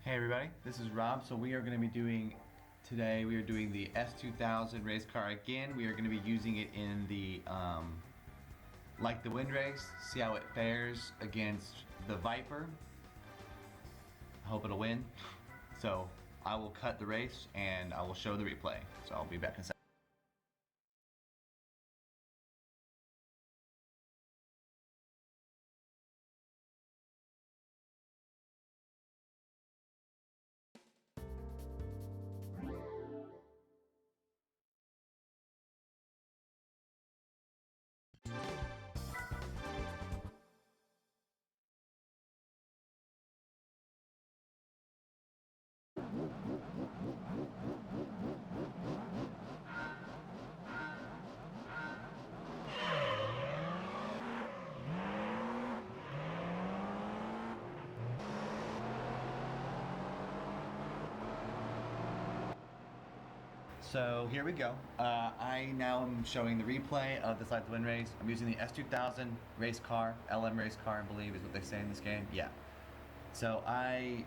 Hey everybody, this is Rob. So we are going to be doing, today we are doing the S2000 race car again. We are going to be using it in the, like the wind race, see how it fares against the Viper. I hope it'll win. So I will cut the race and I will show the replay. So I'll be back in a second. So here we go. I now am showing the replay of this Like the Wind race. I'm using the S2000 race car, LM race car, I believe is what they say in this game. Yeah. So I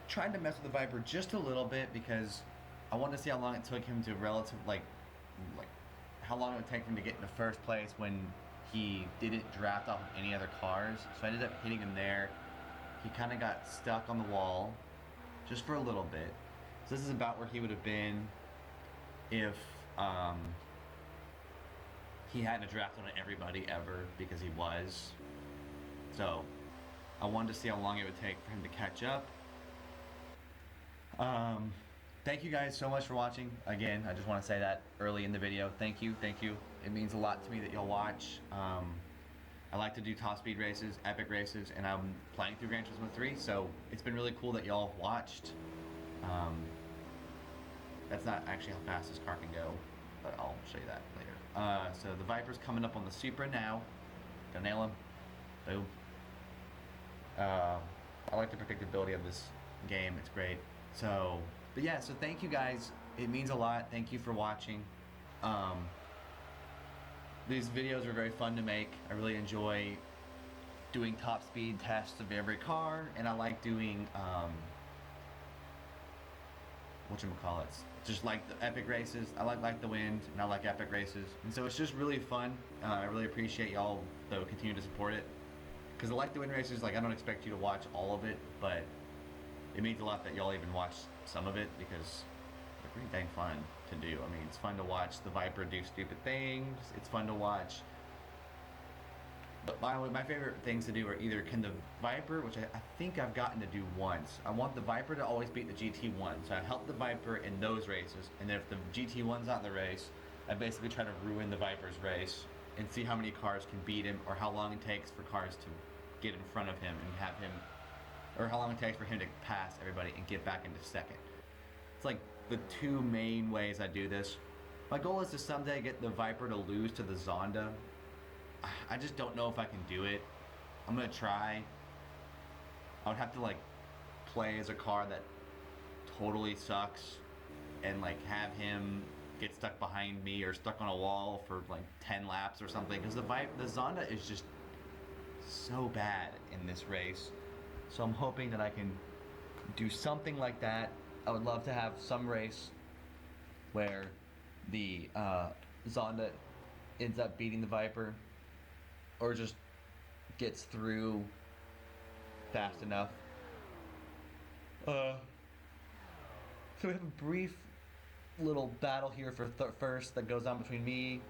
tried to mess with the Viper just a little bit because I wanted to see how long it took him to like how long it would take him to get into first place when he didn't draft off of any other cars. So I ended up hitting him there. He kind of got stuck on the wall just for a little bit. So this is about where he would have been if he hadn't drafted on everybody ever, because he was. So I wanted to see how long it would take for him to catch up. Thank you guys so much for watching. Again, I just want to say that early in the video. Thank you. It means a lot to me that you'll watch. I like to do top speed races, epic races, and I'm playing through Gran Turismo 3, so it's been really cool that y'all watched. That's not actually how fast this car can go, but I'll show you that later. So the Viper's coming up on the Supra now. Gonna nail him. Boom. I like the predictability of this game. It's great. So, but yeah, so thank you guys. It means a lot. Thank you for watching. These videos are very fun to make. I really enjoy doing top speed tests of every car, and I like doing whatchamacallits, just like the epic races. I like the wind, and I like epic races, and so it's just really fun. I really appreciate y'all though continue to support it, because I like the wind races. Like, I don't expect you to watch all of it, but it means a lot that y'all even watch some of it, because they're pretty dang fun to do. I mean, it's fun to watch the Viper do stupid things. It's fun to watch. But my favorite things to do are either can the Viper, which I think I've gotten to do once. I want the Viper to always beat the GT1, so I help the Viper in those races, and then if the GT1's not in the race, I basically try to ruin the Viper's race and see how many cars can beat him, or how long it takes for cars to get in front of him and have him, or how long it takes for him to pass everybody and get back into second. It's like the two main ways I do this. My goal is to someday get the Viper to lose to the Zonda. I just don't know if I can do it. I'm gonna try. I would have to like play as a car that totally sucks and like have him get stuck behind me or stuck on a wall for like 10 laps or something, because the Zonda is just so bad in this race. So I'm hoping that I can do something like that. I would love to have some race where the Zonda ends up beating the Viper, or just gets through fast enough. So we have a brief little battle here for first that goes on between me,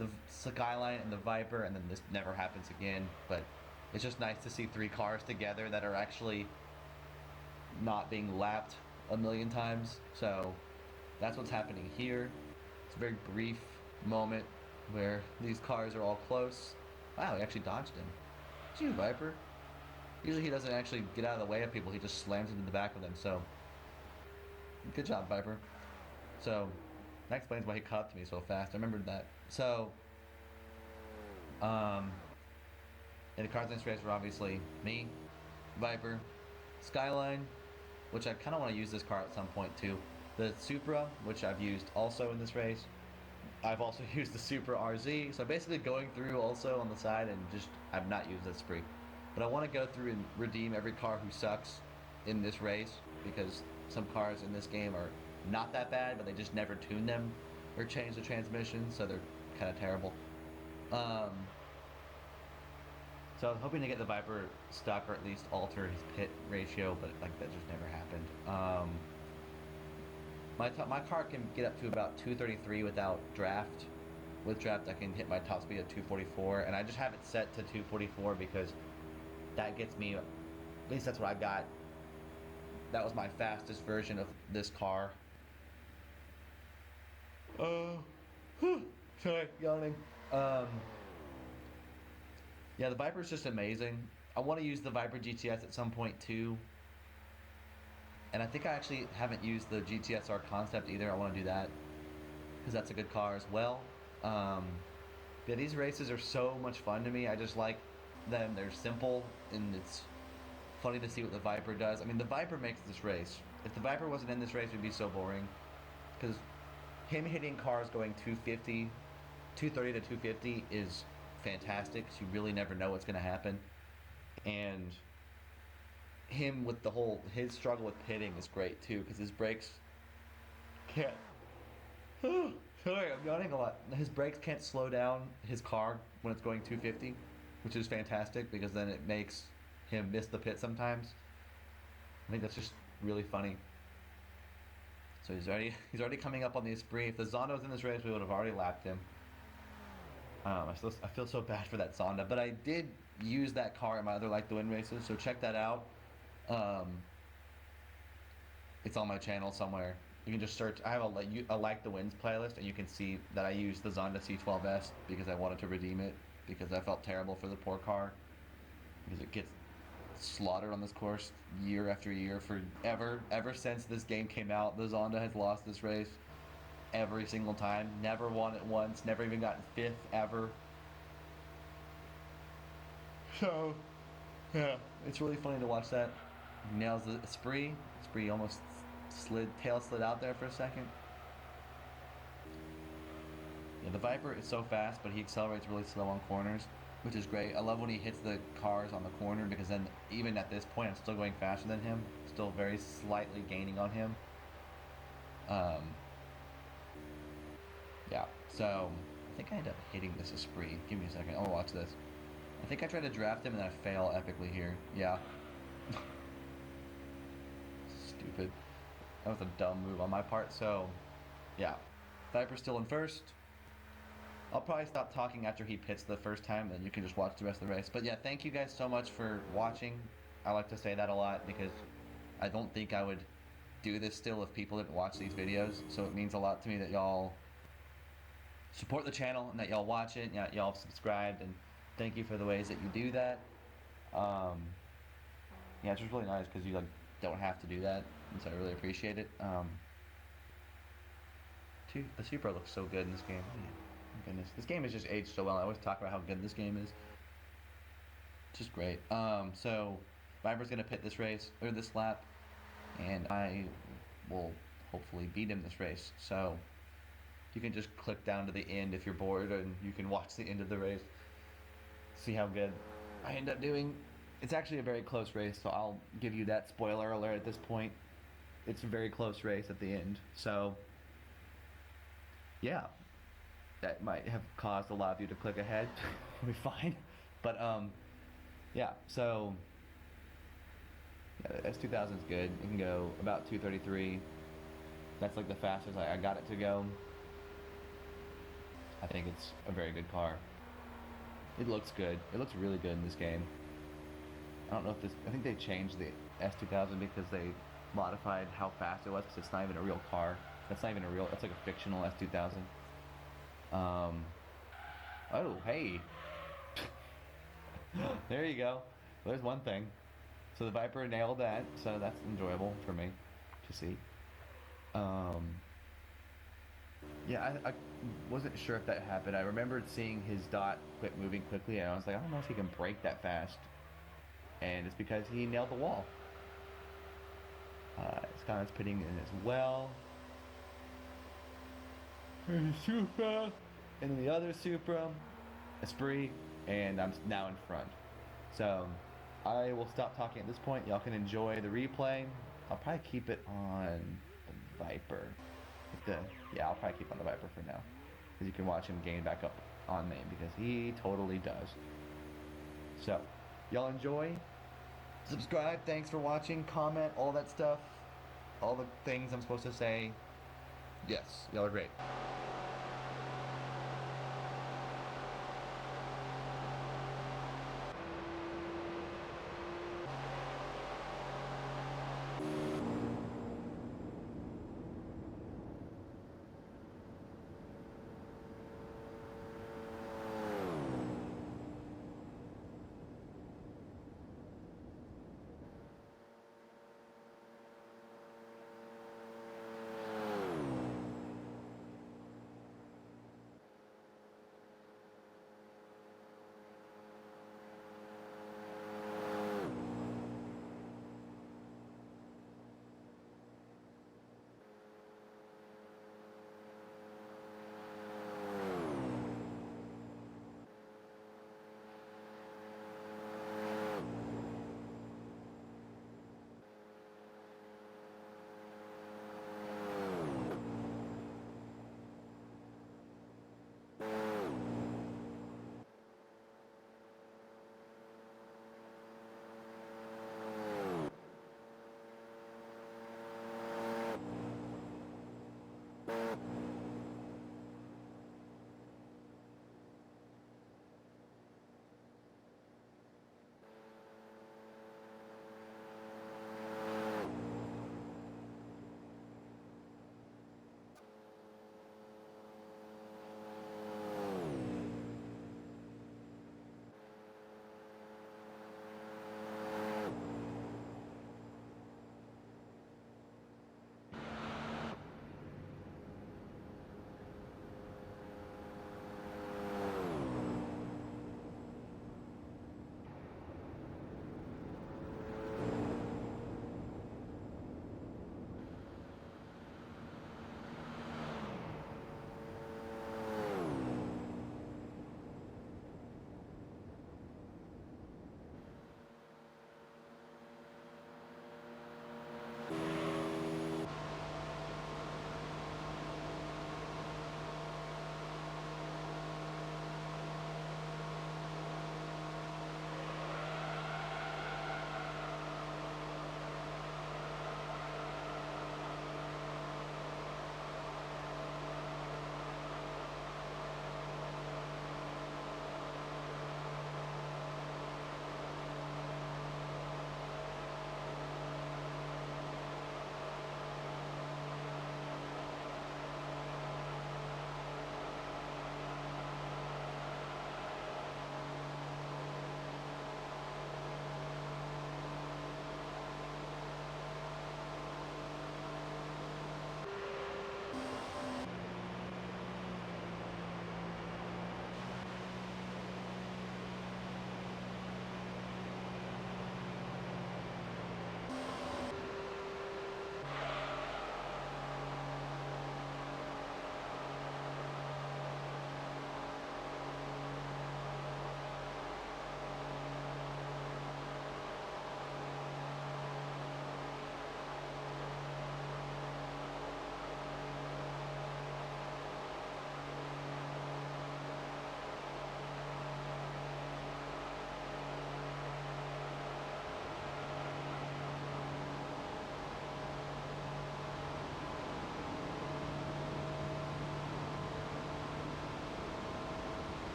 the Skyline, and the Viper, and then this never happens again. But it's just nice to see three cars together that are actually not being lapped a million times. So that's what's happening here. It's a very brief moment where these cars are all close. Wow, he actually dodged him. It's you, Viper. Usually he doesn't actually get out of the way of people, he just slams into the back of them, so good job, Viper. So that explains why he caught up to me so fast. I remembered that. So and the cars in this race were obviously me, Viper, Skyline, which I kind of want to use this car at some point too, the Supra, which I've used also in this race. I've also used the Supra RZ, so I'm basically going through also on the side, and just I've not used that spree. But I want to go through and redeem every car who sucks in this race because some cars in this game are not that bad, but they just never tune them or change the transmission, so they're kind of terrible. So I was hoping to get the Viper stuck or at least alter his pit ratio, but like that just never happened. My car can get up to about 233 without draft. With draft, I can hit my top speed at 244, and I just have it set to 244 because that gets me, at least that's what I got. That was my fastest version of this car. Sorry, yawning. Yeah, the Viper's just amazing. I want to use the Viper GTS at some point too. And I think I actually haven't used the GTSR concept either. I want to do that because that's a good car as well. Yeah, these races are so much fun to me. I just like them. They're simple and it's funny to see what the Viper does. I mean, the Viper makes this race. If the Viper wasn't in this race, it would be so boring. Because him hitting cars going 250, 230 to 250 is fantastic. Because you really never know what's going to happen. And him with his struggle with pitting is great too. Because his brakes can't... Sorry, I'm yawning a lot. His brakes can't slow down his car when it's going 250, which is fantastic because then it makes him miss the pit sometimes. I think that's just really funny. So he's already coming up on the Esprit. If the Zonda was in this race, we would have already lapped him. I feel so bad for that Zonda, but I did use that car in my other Like the Wind races, so check that out. It's on my channel somewhere. You can just search. I have a Like the Winds playlist, and you can see that I used the Zonda C12S because I wanted to redeem it because I felt terrible for the poor car because it gets slaughtered on this course year after year ever since this game came out. The Zonda has lost this race every single time. Never won it once. Never even gotten 5th ever. So yeah, it's really funny to watch that. He nails the Esprit. Esprit almost tail slid out there for a second. Yeah, the Viper is so fast, but he accelerates really slow on corners, which is great. I love when he hits the cars on the corner because then even at this point I'm still going faster than him, still very slightly gaining on him. Yeah, so I think I ended up hitting this Esprit. Give me a second, I'll watch this. I think I tried to draft him and then I fail epically here. Yeah. Stupid. That was a dumb move on my part, so yeah. Viper's still in first. I'll probably stop talking after he pits the first time, then you can just watch the rest of the race. But yeah, thank you guys so much for watching. I like to say that a lot because I don't think I would do this still if people didn't watch these videos. So it means a lot to me that y'all support the channel and that y'all watch it and y'all subscribed, and thank you for the ways that you do that. Yeah, it's just really nice because you like don't have to do that, and so I really appreciate it. The Supra looks so good in this game. Man, my goodness, this game has just aged so well. I always talk about how good this game is. It's just great. So Viper's gonna pit this race or this lap, and I will hopefully beat him this race. So you can just click down to the end if you're bored, and you can watch the end of the race. See how good I end up doing. It's actually a very close race, so I'll give you that spoiler alert at this point. It's a very close race at the end, so yeah, that might have caused a lot of you to click ahead. It'll be fine, but yeah. So yeah, the S2000 is good. It can go about 233. That's like the fastest I got it to go. I think it's a very good car. It looks good. It looks really good in this game. I don't know if I think they changed the S2000 because they modified how fast it was because it's not even a real car. That's not even a real, that's like a fictional S2000. Oh, hey. There you go. There's one thing. So the Viper nailed that, so that's enjoyable for me to see. Yeah, I wasn't sure if that happened. I remembered seeing his dot quit moving quickly, and I was like, I don't know if he can brake that fast. And it's because he nailed the wall. Scott's pitting in as well. Here's Supra, and then the other Supra, Esprit, and I'm now in front. So I will stop talking at this point. Y'all can enjoy the replay. I'll probably keep it on the Viper. Yeah, I'll probably keep it on the Viper for now. Because you can watch him gain back up on main, because he totally does. So, y'all enjoy. Subscribe. Thanks for watching. Comment. All that stuff. All the things I'm supposed to say. Yes, y'all are great.